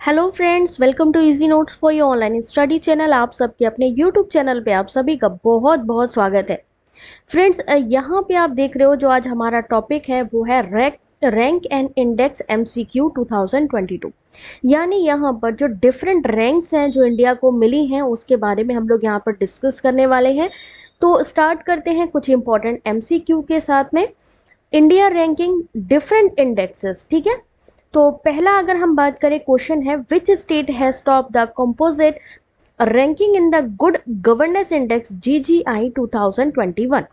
Hello friends, welcome to easy notes for your online study channel. आप सबके अपने YouTube channel पे आप सभी का बहुत बहुत स्वागत है। फ्रेंड्स, यहाँ पे आप देख रहे हो जो आज हमारा टॉपिक है वो है रैंक एंड इंडेक्स एमसीक्यू 2022। यानी यहाँ पर जो डिफरेंट रैंक्स हैं जो इंडिया को मिली हैं उसके बारे में हम लोग यहाँ पर डिस्कस करने वाले हैं। तो स्टार्ट करते हैं कुछ इंपॉर्टेंट एमसीक्यू के साथ में। इंडिया रैंकिंग डिफरेंट इंडेक्सेस, ठीक है। तो पहला अगर हम बात करें, क्वेश्चन है which state has top the composite ranking in the good governance index GGI 2021।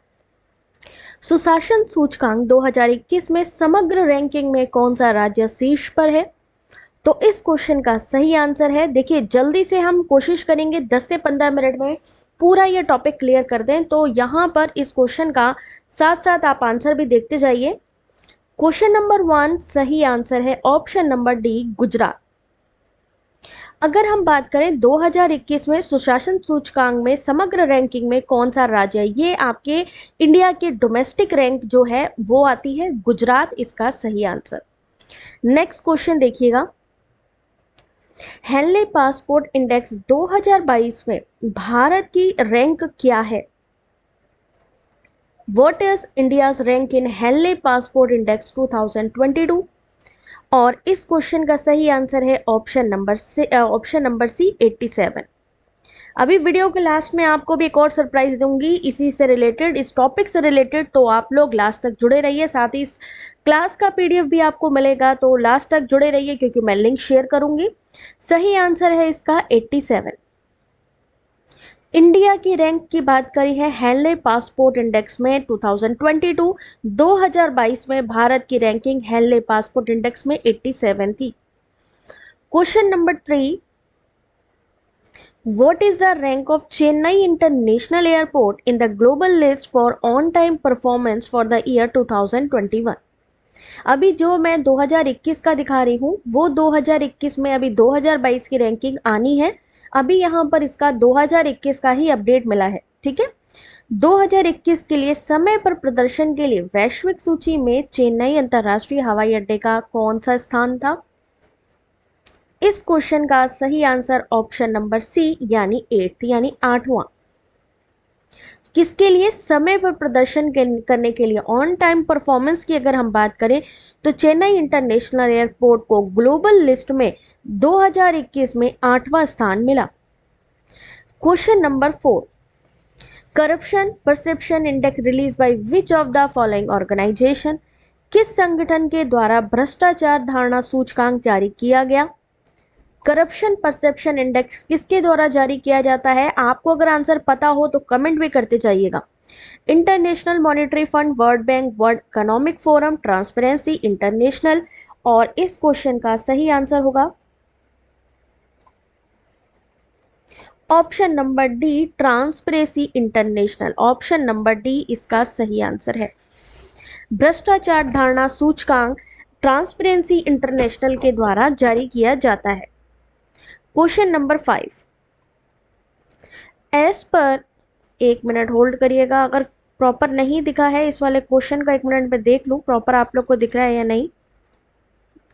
सुशासन सूचकांक 2021 में समग्र रैंकिंग में कौन सा राज्य शीर्ष पर है? तो इस क्वेश्चन का सही आंसर है, देखिए जल्दी से हम कोशिश करेंगे 10 से 15 मिनट में पूरा ये टॉपिक क्लियर कर दें। तो यहाँ पर इस क्वेश्चन का साथ साथ आप आंसर भी देखते जाइए। क्वेश्चन नंबर 1 सही आंसर है ऑप्शन नंबर डी, गुजरात। अगर हम बात करें 2021 में सुशासन सूचकांक में समग्र रैंकिंग में कौन सा राज्य है, ये आपके इंडिया के डोमेस्टिक रैंक जो है वो आती है गुजरात, इसका सही आंसर। नेक्स्ट क्वेश्चन देखिएगा, हेनले पासपोर्ट इंडेक्स 2022 में भारत की रैंक क्या है? What is India's rank in Henley passport index 2022? और इस क्वेश्चन का सही आंसर है ऑप्शन नंबर सी 87। अभी वीडियो के लास्ट में आपको भी एक और सरप्राइज दूंगी इसी से रिलेटेड, इस टॉपिक से रिलेटेड, तो आप लोग लास्ट तक जुड़े रहिए। साथ ही इस क्लास का पीडीएफ भी आपको मिलेगा, तो लास्ट तक जुड़े रहिए क्योंकि मैं लिंक शेयर करूंगी। सही आंसर है इसका 87। इंडिया की रैंक की बात करी है हेनले पासपोर्ट इंडेक्स में 2022 में भारत की रैंकिंग हेनले पासपोर्ट इंडेक्स में 87 थी। Question number 3, what is the rank of Chennai international airport in the global list for on time performance for the year 2021? अभी जो मैं 2021 का दिखा रही हूँ वो 2021 में, अभी 2022 की रैंकिंग आनी है। अभी यहाँ पर इसका 2021 का ही अपडेट मिला है, ठीक है। 2021 के लिए समय पर प्रदर्शन के लिए वैश्विक सूची में चेन्नई अंतरराष्ट्रीय हवाई अड्डे का कौन सा स्थान था? इस क्वेश्चन का सही आंसर ऑप्शन नंबर सी यानी 8, यानी 8वां। किसके लिए? समय पर प्रदर्शन करने के लिए, ऑन टाइम परफॉर्मेंस की अगर हम बात करें तो चेन्नई इंटरनेशनल एयरपोर्ट को ग्लोबल लिस्ट में 2021 में 8वां स्थान मिला। Question number 4, corruption perception index release by which of the following organisation? किस संगठन के द्वारा भ्रष्टाचार धारणा सूचकांक जारी किया गया? करप्शन परसेप्शन इंडेक्स किसके द्वारा जारी किया जाता है? आपको अगर आंसर पता हो तो कमेंट भी करते जाइएगा। International monetary fund, world bank, world Economic forum, transparency international. और इस क्वेश्चन का सही आंसर होगा option number D, transparency international. Option number D इसका सही आंसर है। भ्रष्टाचार धारणा सूचकांक ट्रांसपेरेंसी इंटरनेशनल के द्वारा जारी किया जाता है। क्वेश्चन नंबर 5, एज पर, एक मिनट होल्ड करिएगा, अगर प्रॉपर नहीं दिखा है इस वाले क्वेश्चन का, एक मिनट में देख लूं प्रॉपर आप लोग को दिख रहा है या नहीं।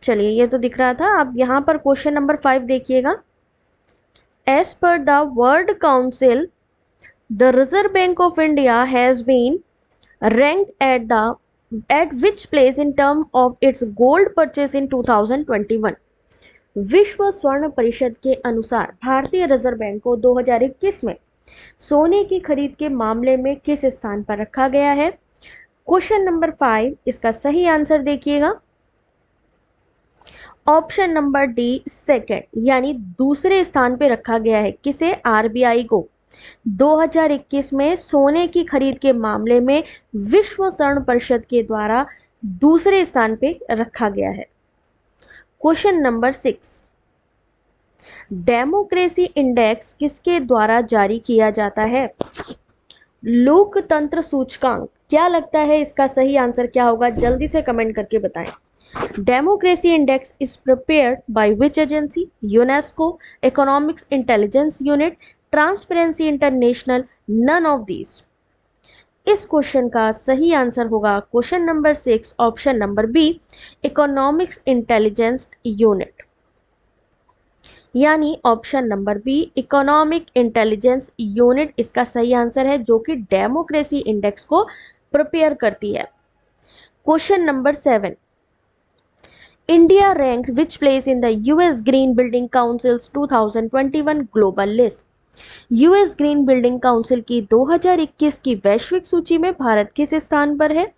चलिए, ये तो दिख रहा था। अब यहाँ पर क्वेश्चन नंबर 5 देखिएगा, as per the world council the Reserve Bank of India has been ranked at which place in term of its gold purchase in 2021? विश्व स्वर्ण परिषद के अनुसार भारतीय रिजर्व बैंक को 2021 में सोने की खरीद के मामले में किस स्थान पर रखा गया है? क्वेश्चन नंबर 5 इसका सही आंसर देखिएगा, ऑप्शन नंबर डी, सेकंड, यानी दूसरे स्थान पे रखा गया है। किसे? आरबीआई को 2021 में सोने की खरीद के मामले में विश्व स्वर्ण परिषद के द्वारा दूसरे स्थान पे रखा गया है। क्वेश्चन नंबर 6, डेमोक्रेसी इंडेक्स किसके द्वारा जारी किया जाता है? लोकतंत्र सूचकांक। क्या लगता है इसका सही आंसर क्या होगा? जल्दी से कमेंट करके बताएं। Democracy index is prepared by which agency? UNESCO, economics intelligence unit, transparency international, none of these. इस क्वेश्चन का सही आंसर होगा question number 6, option number B, economics intelligence unit. यानी option number B economic intelligence unit इसका सही answer है, जो कि डेमोक्रेसी इंडेक्स को प्रिपेयर करती है। Question number 7, India rank which place in the US green building councils 2021 global list. US green building council की 2021 की वैश्विक सूची में भारत किस स्थान पर है?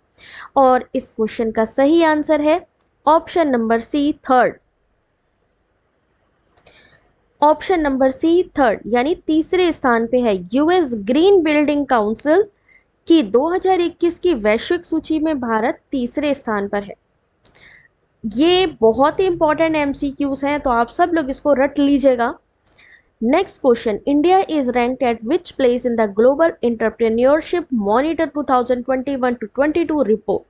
और इस क्वेश्चन का सही आंसर है option number C third. Option number C third यानी तीसरे स्थान पे है। यूएस ग्रीन बिल्डिंग काउंसिल की 2021 की वैश्विक सूची में भारत तीसरे स्थान पर है। ये बहुत ही इंपॉर्टेंट एमसीक्यूज हैं, तो आप सब लोग इसको रट लीजिएगा। Next question, India is ranked at which place in the global entrepreneurship monitor 2021 to 22 report.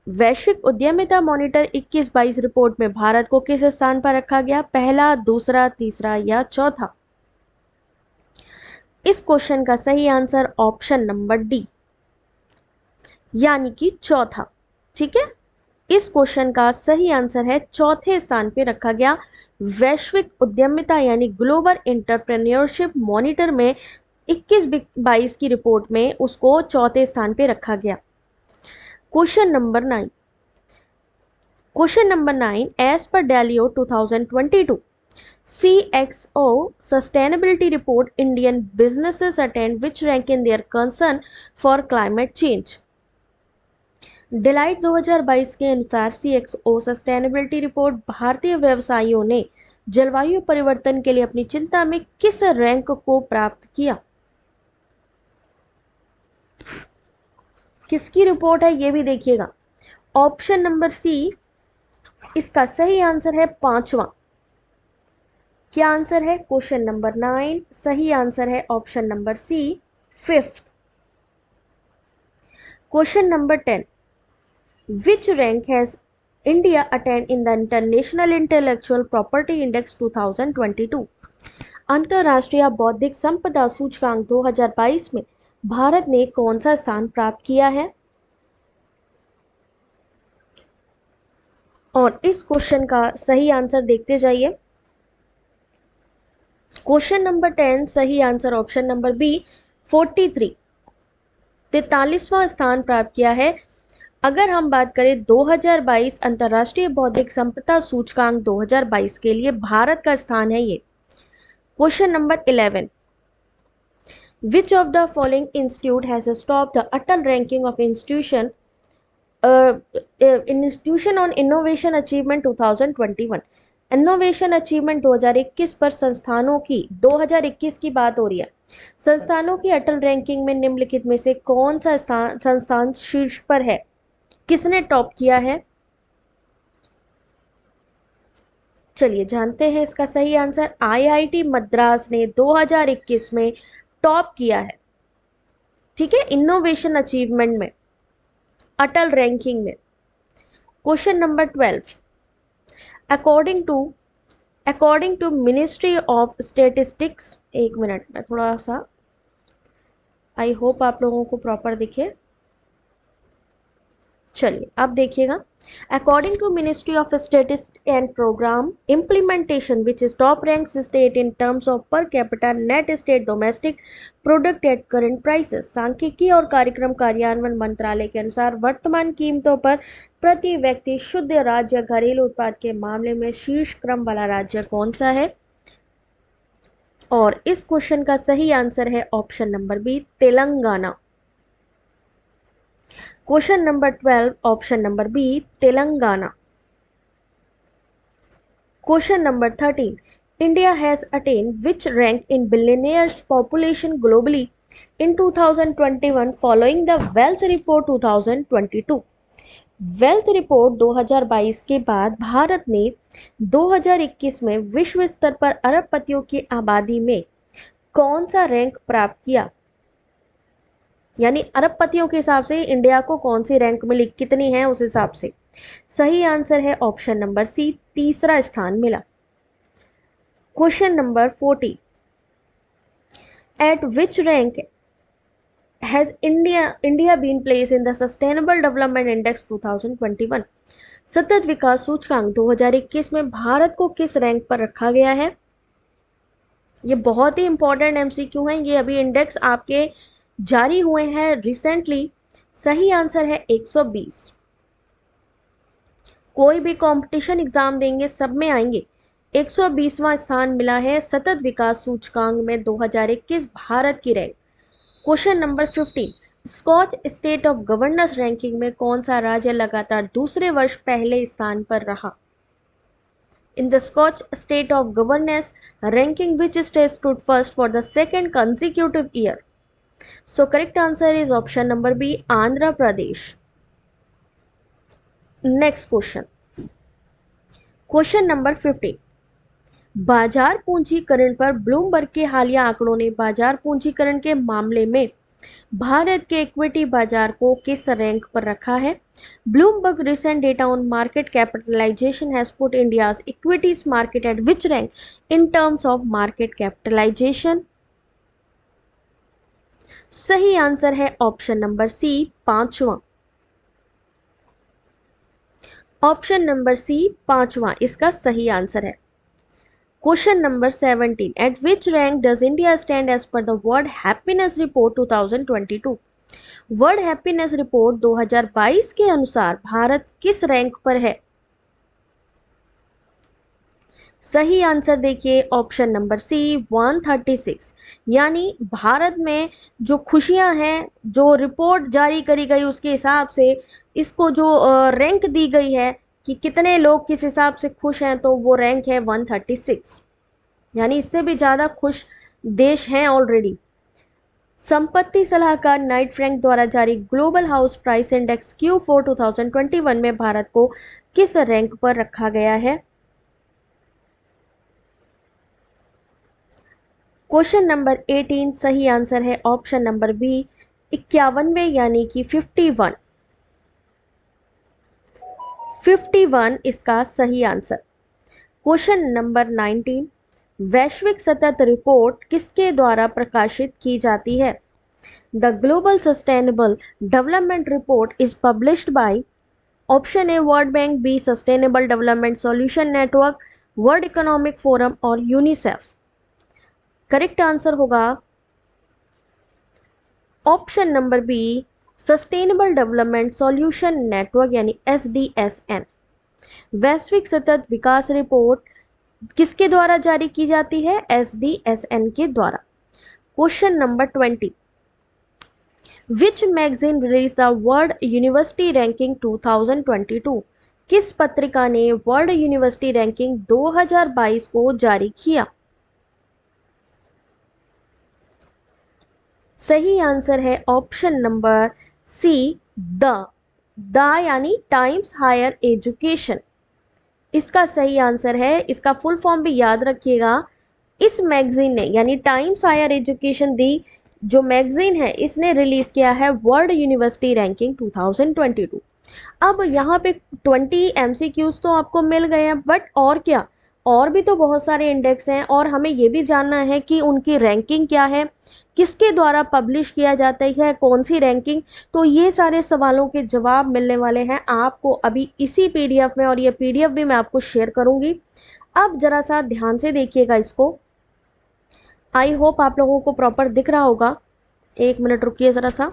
वैश्विक उद्यमिता मॉनिटर 21-22 रिपोर्ट में भारत को किस स्थान पर रखा गया? पहला, दूसरा, तीसरा या चौथा? इस क्वेश्चन का सही आंसर ऑप्शन नंबर डी यानी कि चौथा। ठीक है, इस क्वेश्चन का सही आंसर है चौथे स्थान पे रखा गया। वैश्विक उद्यमिता यानी ग्लोबल एंटरप्रेन्योरशिप मॉनिटर में 21-22 की रिपोर्ट में उसको चौथे स्थान पे रखा गया। Question number 9, as per Deloitte 2022 CXO sustainability report, Indian businesses attend which rank in their concern for climate change? Delight 2022 के अनुसार CXO सस्टेनेबिलिटी रिपोर्ट भारतीय व्यवसायियों ने जलवायु परिवर्तन के लिए अपनी चिंता में किस रैंक को प्राप्त किया? किसकी रिपोर्ट है ये भी देखिएगा। ऑप्शन नंबर सी इसका सही आंसर है पांचवा। क्या आंसर है? क्वेश्चन नंबर 9 सही आंसर है option number C fifth. Question number 10, which rank has India attained in the International Intellectual Property Index 2022? अंतरराष्ट्रीय बौद्धिक संपदा सूचकांक 2022 में भारत ने कौन सा स्थान प्राप्त किया है? और इस क्वेश्चन का सही आंसर देखते जाइए। क्वेश्चन नंबर 10 सही आंसर ऑप्शन नंबर बी 43वां स्थान प्राप्त किया है। अगर हम बात करें 2022 अंतर्राष्ट्रीय बौद्धिक संपदा सूचकांक 2022 के लिए भारत का स्थान है ये। Question number 11, which of the following institute has stopped the Atal ranking of institution on innovation achievement 2021? Innovation achievement 2021 पर संस्थानों की 2021 की बात हो रही है। संस्थानों की अटल रैंकिंग में निम्नलिखित में से कौन सा संस्थान शीर्ष पर है? किसने टॉप किया है? चलिए जानते हैं इसका सही आंसर। आईआईटी मद्रास ने 2021 में टॉप किया है। ठीक है, इनोवेशन अचीवमेंट में, अटल रैंकिंग में। Question number 12, according to ministry of statistics, एक मिनट में थोड़ा सा, आई होप आप लोगों को प्रॉपर दिखे। चलिए अब देखिएगा। According to ministry of statistics and programme implementation which is top rank state in terms of per capita net state domestic product at current prices, सांख्यिकी और कार्यक्रम कार्यान्वयन मंत्रालय के अनुसार वर्तमान कीमतों पर प्रति व्यक्ति शुद्ध राज्य घरेलू उत्पाद के मामले में शीर्ष क्रम वाला राज्य कौन सा है? और इस क्वेश्चन का सही आंसर है option number B Telangana. Question number 12 option number B Telangana. Question number 13, India has attained which rank in billionaires population globally in 2021 following the wealth report 2022? Wealth report 2022 के बाद भारत ने 2021 में विश्व स्तर पर अरबपतियों की आबादी में कौन सा रैंक प्राप्त किया? यानी अरबपतियों के हिसाब से इंडिया को कौन सी रैंक मिली, कितनी है उस हिसाब से। सही आंसर है ऑप्शन नंबर सी तीसरा स्थान मिला। Question number 14, at which rank has India been place in the sustainable development index 2021? सतत विकास सूचकांक 2021 में भारत को किस रैंक पर रखा गया है? ये बहुत ही इंपॉर्टेंट एमसीक्यू है, ये अभी इंडेक्स आपके जारी हुए हैं रिसेंटली। सही आंसर है 120। कोई भी कंपटीशन एग्जाम देंगे सब में आएंगे। 120वां स्थान मिला है सतत विकास सूचकांक में 2021 भारत की rank. Question number 15, Skoch state of governance ranking में कौन सा राज्य लगातार दूसरे वर्ष पहले स्थान पर रहा? In the Scotch state of governance ranking, which state stood first for the second consecutive year? So correct answer is option number B, Andhra Pradesh. Next question. Question number 15. बाजार पूंजीकरण पर ब्लूमबर्ग के हालिया आंकड़ों ने बाजार पूंजीकरण के मामले में भारत के इक्विटी बाजार को किस रैंक पर रखा है? Bloomberg recent data on market capitalization has put India's equities market at which rank in terms of market capitalization? सही आंसर है ऑप्शन नंबर सी, 5वां। ऑप्शन नंबर सी 5वां इसका सही आंसर है। Question number 17, at which rank does India stand as per the world happiness report 2022? World happiness report 2022 के अनुसार भारत किस रैंक पर है? सही आंसर देखिए ऑप्शन नंबर सी, 136। यानी भारत में जो खुशियां हैं, जो रिपोर्ट जारी करी गई उसके हिसाब से इसको जो रैंक दी गई है कि कितने लोग किस हिसाब से खुश हैं, तो वो रैंक है 136। यानी इससे भी ज़्यादा खुश देश हैं ऑलरेडी। संपत्ति सलाहकार नाइट फ्रैंक द्वारा जारी global house price index Q4 2021 में भारत को किस रैंक पर रखा गया है? क्वेश्चन नंबर 18 सही आंसर है ऑप्शन नंबर बी, 51वें यानी कि 51। 51 इसका सही आंसर। क्वेश्चन नंबर 19, वैश्विक सतत रिपोर्ट किसके द्वारा प्रकाशित की जाती है? The Global Sustainable Development Report is published by option A World Bank, B Sustainable Development Solution Network, World Economic Forum और यूनिसेफ। करेक्ट आंसर होगा option number B, Sustainable Development Solution Network यानी SDSN। वैश्विक सतत विकास report किसके द्वारा जारी की जाती है? SDSN के द्वारा। Question number 20, which magazine release the world university ranking 2022? किस पत्रिका ने वर्ल्ड यूनिवर्सिटी रैंकिंग 2022 को जारी किया? सही आंसर है ऑप्शन नंबर सी, द यानी टाइम्स हायर एजुकेशन। इसका सही आंसर है। इसका फुल फॉर्म भी याद रखिएगा। इस मैगजीन ने यानी टाइम्स हायर एजुकेशन दी जो मैगजीन है, इसने रिलीज किया है वर्ल्ड यूनिवर्सिटी रैंकिंग 2022। अब यहाँ पे 20 MCQs तो आपको मिल गए हैं, बट और क्या, और भी तो बहुत सारे इंडेक्स हैं और हमें ये भी जानना है कि उनकी रैंकिंग क्या है, किसके द्वारा पब्लिश किया जाता है, कौन सी रैंकिंग। तो ये सारे सवालों के जवाब मिलने वाले हैं आपको अभी इसी PDF में, और ये PDF भी मैं आपको शेयर करूंगी। अब जरा सा ध्यान से देखिएगा इसको। आई होप आप लोगों को प्रॉपर दिख रहा होगा। एक मिनट रुकिए जरा सा।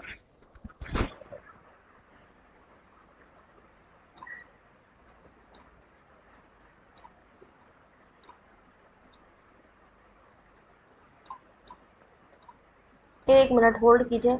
एक मिनट होल्ड कीजिए।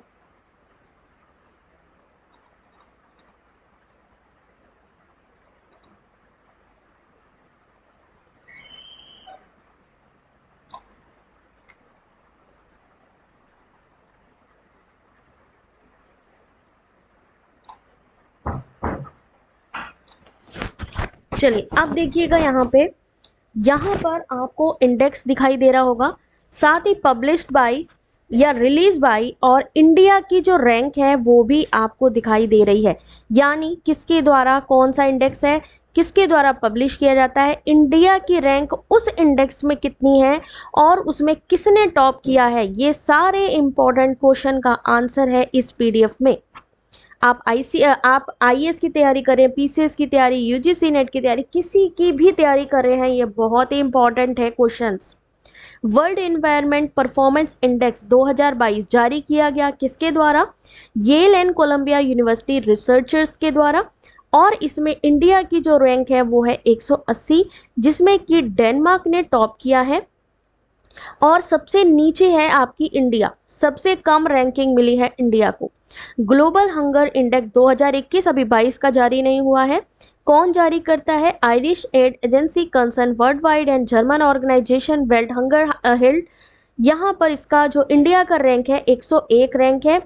चलिए अब देखिएगा यहाँ पर आपको इंडेक्स दिखाई दे रहा होगा, साथ ही पब्लिश्ड बाय या रिलीज बाय और इंडिया की जो रैंक है वो भी आपको दिखाई दे रही है। यानी किसके द्वारा कौन सा इंडेक्स है, किसके द्वारा पब्लिश किया जाता है, इंडिया की रैंक उस इंडेक्स में कितनी है और उसमें किसने टॉप किया है, ये सारे इंपॉर्टेंट क्वेश्चन का आंसर है इस PDF में। आप आईएएस की तैयारी कर रहे हैं, पीसीएस की तैयारी, यूजीसी नेट की तैयारी, किसी की भी तैयारी कर रहे हैं, ये बहुत ही इंपॉर्टेंट है questions. World Environment Performance Index 2022 जारी किया गया किसके द्वारा? Yale and Columbia University researchers के द्वारा। और इसमें इंडिया की जो रैंक है वो है 180, जिसमें कि डेनमार्क ने टॉप किया है। और सबसे नीचे है आपकी इंडिया, सबसे कम रैंकिंग मिली है इंडिया को। ग्लोबल हंगर इंडेक्स 2021 अभी 22 का जारी नहीं हुआ है। कौन जारी करता है? Irish aid agency Concern World Wide and German organization world hunger health. यहाँ पर इसका जो इंडिया का रैंक है 101 रैंक है।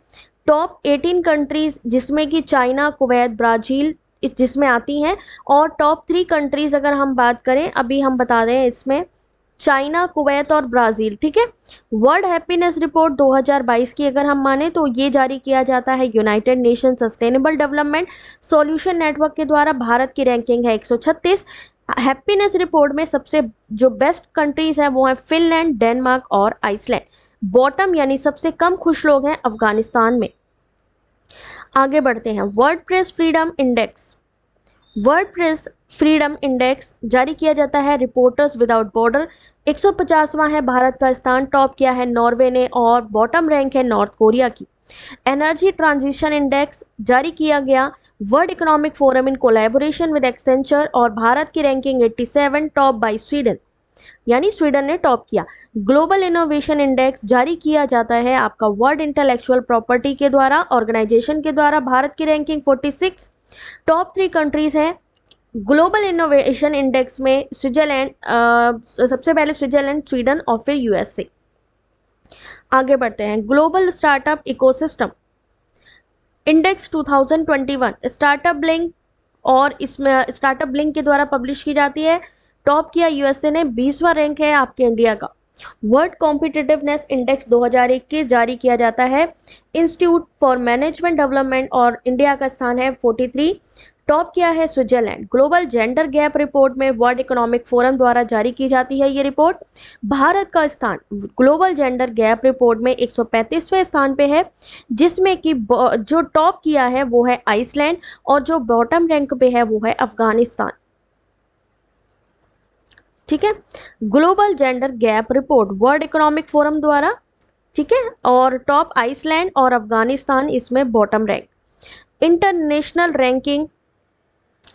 टॉप 18 कंट्रीज जिसमें कि चाइना, कुवैत, ब्राजील जिसमें आती हैं। और टॉप 3 कंट्रीज अगर हम बात करें, अभी हम बता रहे हैं इसमें चाइना, कुवैत और ब्राजील, ठीक है। वर्ल्ड हैप्पीनेस रिपोर्ट 2022 की अगर हम माने तो ये जारी किया जाता है United nation sustainable Development Solution network के द्वारा। भारत की रैंकिंग है 136। हैप्पीनेस रिपोर्ट में सबसे जो बेस्ट कंट्रीज है वो है फिनलैंड, डेनमार्क और आइसलैंड। बॉटम यानी सबसे कम खुश लोग हैं अफगानिस्तान में। आगे बढ़ते हैं, WordPress freedom index. WordPress freedom index जारी किया जाता है रिपोर्टर्स विदाउट बॉर्डर। 150वां है भारत का स्थान, टॉप किया है नॉर्वे ने और बॉटम रैंक है नॉर्थ कोरिया की। एनर्जी ट्रांजिशन इंडेक्स जारी किया गया world Economic forum in collaboration with Accenture और भारत की रैंकिंग 87, टॉप बाय स्वीडन, यानी स्वीडन ने टॉप किया। ग्लोबल इनोवेशन इंडेक्स जारी किया जाता है आपका वर्ल्ड इंटेलेक्चुअल प्रॉपर्टी के द्वारा, ऑर्गेनाइजेशन के द्वारा। भारत की रैंकिंग 46। टॉप 3 कंट्रीज हैं ग्लोबल इनोवेशन इंडेक्स में। स्विट्जरलैंड, सबसे पहले स्विट्जरलैंड, स्वीडन और फिर यूएसए। आगे बढ़ते हैं, global startup ecosystem index 2021 startup blink, और इसमें स्टार्टअप ब्लिंक के द्वारा पब्लिश की जाती है। टॉप किया यूएसए ने, 20वां रैंक है आपके इंडिया का। वर्ल्ड कॉम्पिटिटिवनेस इंडेक्स 2021 जारी किया जाता है इंस्टीट्यूट फॉर मैनेजमेंट डेवलपमेंट और इंडिया का स्थान है 43। टॉप किया है Switzerland. Global gender gap report में वर्ल्ड इकोनॉमिक फोरम द्वारा जारी की जाती है ये रिपोर्ट। भारत का स्थान ग्लोबल जेंडर गैप रिपोर्ट में 135वें स्थान पे है, जिसमें कि जो टॉप किया है वो है आइसलैंड और जो बॉटम रैंक पे है वो है अफगानिस्तान, ठीक है। Global gender gap report world Economic forum द्वारा, ठीक है, और टॉप आइसलैंड और अफगानिस्तान इसमें bottom rank. International ranking,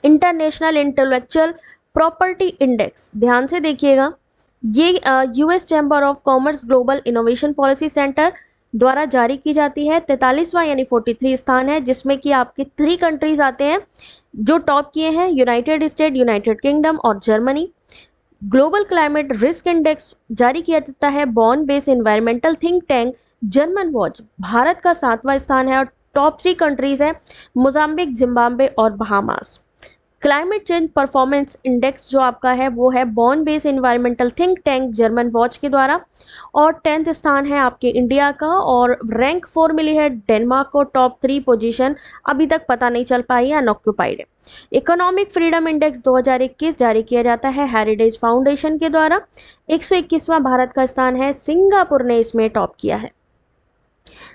international intellectual property index, ध्यान से देखिएगा, ये US chamber of commerce global innovation policy centre द्वारा जारी की जाती है। 43वां यानी 43 स्थान है, जिसमें कि आपके 3 कंट्रीज आते हैं जो टॉप किए हैं, यूनाइटेड स्टेट, यूनाइटेड किंगडम और Germany. Global climate risk index जारी किया जाता है Bonn base environmental think tank German watch. Bharat का 7वां स्थान है और टॉप 3 कंट्रीज हैं मोजाम्बिक, जिम्बाब्वे और Bahamas. Climate change performance index जो आपका है वो है Bonn base environmental think tank German watch के द्वारा, और 10th स्थान है आपके इंडिया का और रैंक 4 मिली है डेनमार्क को। टॉप 3 पोजीशन अभी तक पता नहीं चल पाई है, अनऑक्यूपाइड है। इकोनॉमिक फ्रीडम इंडेक्स 2021 जारी किया जाता है हेरिटेज फाउंडेशन के द्वारा। 121वां भारत का स्थान है, सिंगापुर ने इसमें टॉप किया है।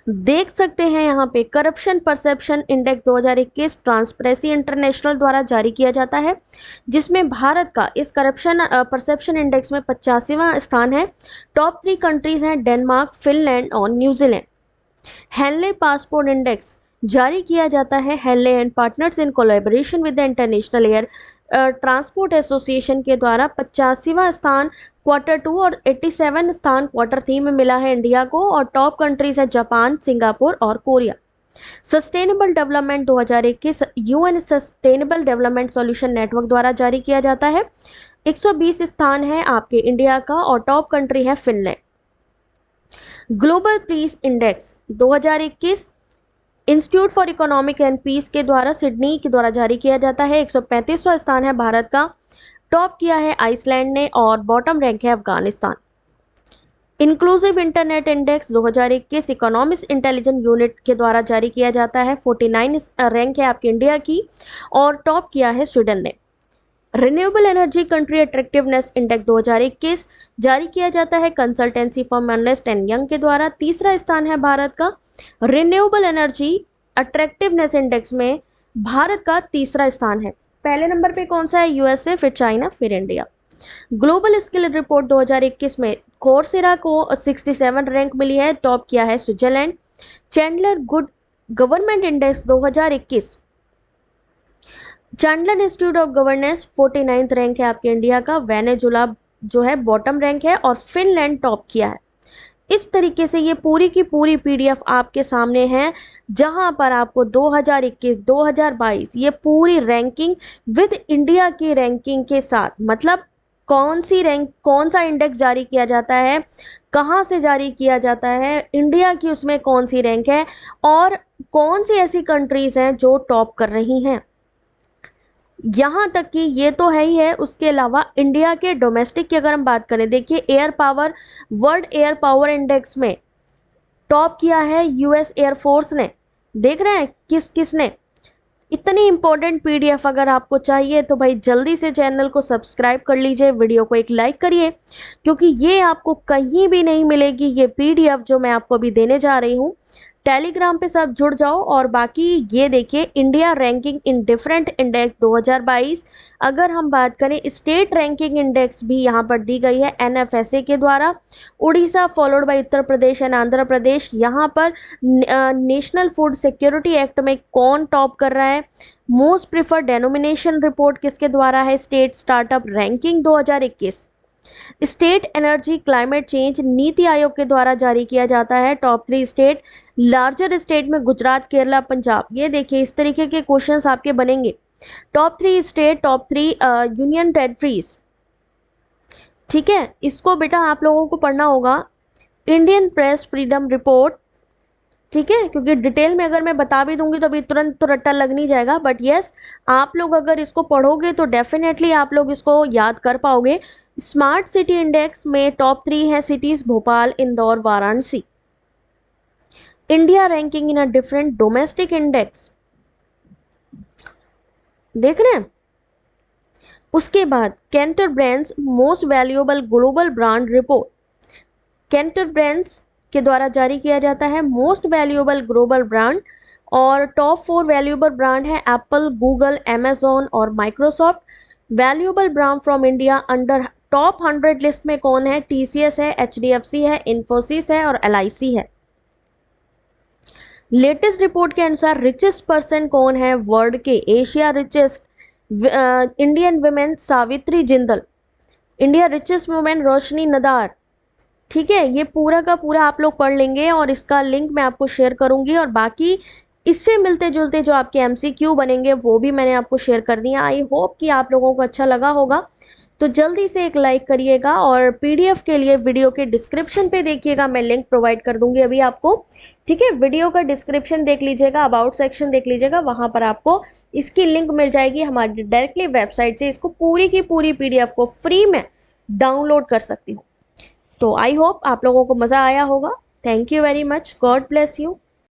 देख सकते हैं यहाँ पे corruption perception index 2021 transparency international द्वारा जारी किया जाता है, जिसमें भारत का इस करप्शन परसेप्शन इंडेक्स में 85वां स्थान है। टॉप 3 कंट्रीज हैं डेनमार्क, फिनलैंड और न्यूजीलैंड। हेनले पासपोर्ट इंडेक्स जारी किया जाता है Henley and partners in collaboration with the international air transport association के द्वारा। 85वां स्थान Q2 और 87 स्थान Q3 में मिला है इंडिया को, और टॉप कंट्रीज है जापान, सिंगापुर और Korea. Sustainable development 2021 UN sustainable Development Solution network द्वारा जारी किया जाता है। 120 स्थान है आपके इंडिया का और टॉप कंट्री है Finland. Global Peace Index 2021 Institute for Economic and Peace के द्वारा सिडनी के द्वारा जारी किया जाता है। 135वां स्थान है भारत का, टॉप किया है आइसलैंड ने और बॉटम रैंक है Afghanistan. Inclusive internet index 2021 economics intelligence unit के द्वारा जारी किया जाता है। 49 रैंक है आपके इंडिया की और टॉप किया है स्वीडन ने। Renewable energy country attractiveness index 2021 जारी किया जाता है consultancy firm Ernst and Young के द्वारा। तीसरा स्थान है भारत का। रिन्यूएबल एनर्जी अट्रैक्टिवनेस इंडेक्स में भारत का तीसरा स्थान है। पहले नंबर पे कौन सा है? यूएसए, फिर चाइना, फिर इंडिया। ग्लोबल स्किल रिपोर्ट 2021 में कोर्सेरा को 67 रैंक मिली है, टॉप किया है Switzerland. Chandler good government index 2021, Chandler institute of governance 49th rank है आपके इंडिया का। वेनेजुला जो है बॉटम रैंक है और फिनलैंड टॉप किया है। इस तरीके से ये पूरी की पूरी पीडीएफ आपके सामने है, जहां पर आपको 2021 2022 ये पूरी रैंकिंग विद इंडिया की रैंकिंग के साथ, मतलब कौन सी रैंक, कौन सा इंडेक्स जारी किया जाता है, कहां से जारी किया जाता है, इंडिया की उसमें कौन सी रैंक है और कौन सी ऐसी कंट्रीज हैं जो टॉप कर रही हैं। यहाँ तक कि ये तो है ही है, उसके अलावा इंडिया के डोमेस्टिक की अगर हम बात करें, देखिए air power, world air power index में टॉप किया है यूएस एयरफोर्स ने। देख रहे हैं किस किसने। इतनी इंपॉर्टेंट पीडीएफ अगर आपको चाहिए तो भाई जल्दी से चैनल को सब्सक्राइब कर लीजिए, वीडियो को एक लाइक करिए, क्योंकि ये आपको कहीं भी नहीं मिलेगी ये पीडीएफ जो मैं आपको अभी देने जा रही हूँ। टेलीग्राम पे सब जुड़ जाओ। और बाकी ये देखिए India ranking in different index 2022, अगर हम बात करें स्टेट रैंकिंग इंडेक्स भी यहाँ पर दी गई है एनएफएसए के द्वारा। Orissa followed by Uttar Pradesh and Andhra Pradesh. यहाँ पर नेशनल फूड सिक्योरिटी एक्ट में कौन टॉप कर रहा है, मोस्ट प्रिफर्ड डेनोमिनेशन रिपोर्ट किसके द्वारा है, state startup ranking 2021, state energy climate change NITI Aayog के द्वारा जारी किया जाता है। टॉप 3 स्टेट, लार्जर स्टेट में गुजरात, केरला, पंजाब। ये देखिए इस तरीके के क्वेश्चंस आपके बनेंगे। Top 3 state, top 3 union territories. ठीक है, इसको बेटा आप लोगों को पढ़ना होगा। इंडियन प्रेस फ्रीडम रिपोर्ट, ठीक है, क्योंकि डिटेल में अगर मैं बता भी दूंगी तो अभी तुरंत तो रट्टा लग नहीं जाएगा, बट यस आप लोग अगर इसको पढ़ोगे तो डेफिनेटली आप लोग इसको याद कर पाओगे। स्मार्ट सिटी इंडेक्स में टॉप 3 है cities, Bhopal, Indore, Varanasi. India ranking in a different domestic index, देख रहे हैं। उसके बाद Kantar brands most valuable global brand report, Kantar brands के द्वारा जारी किया जाता है मोस्ट वैल्यूएबल ग्लोबल ब्रांड। और टॉप 4 वैल्यूएबल ब्रांड है एप्पल, गूगल, अमेजोन और Microsoft. Valuable brand from India under top 100 list में कौन है, टीसीएस है, एचडीएफसी है, इन्फोसिस है और एलआईसी है। लेटेस्ट रिपोर्ट के अनुसार रिचेस्ट पर्सन कौन है वर्ल्ड के, Asia richest Indian women Savitri Jindal, India richest women Roshni Nadar. ठीक है, ये पूरा का पूरा आप लोग पढ़ लेंगे और इसका लिंक मैं आपको शेयर करूंगी। और बाकी इससे मिलते जुलते जो आपके एमसीक्यू बनेंगे वो भी मैंने आपको शेयर कर दिया। आई होप कि आप लोगों को अच्छा लगा होगा, तो जल्दी से एक लाइक करिएगा। और पीडीएफ के लिए वीडियो के डिस्क्रिप्शन पे देखिएगा, मैं लिंक प्रोवाइड कर दूंगी अभी आपको। ठीक है, वीडियो का डिस्क्रिप्शन देख लीजिएगा, अबाउट सेक्शन देख लीजिएगा, वहां पर आपको इसकी लिंक मिल जाएगी हमारी डायरेक्टली वेबसाइट से। इसको पूरी की पूरी पीडीएफ को फ्री में डाउनलोड कर सकती हूँ। तो आई होप आप लोगों को मज़ा आया होगा। Thank you very much, God bless you.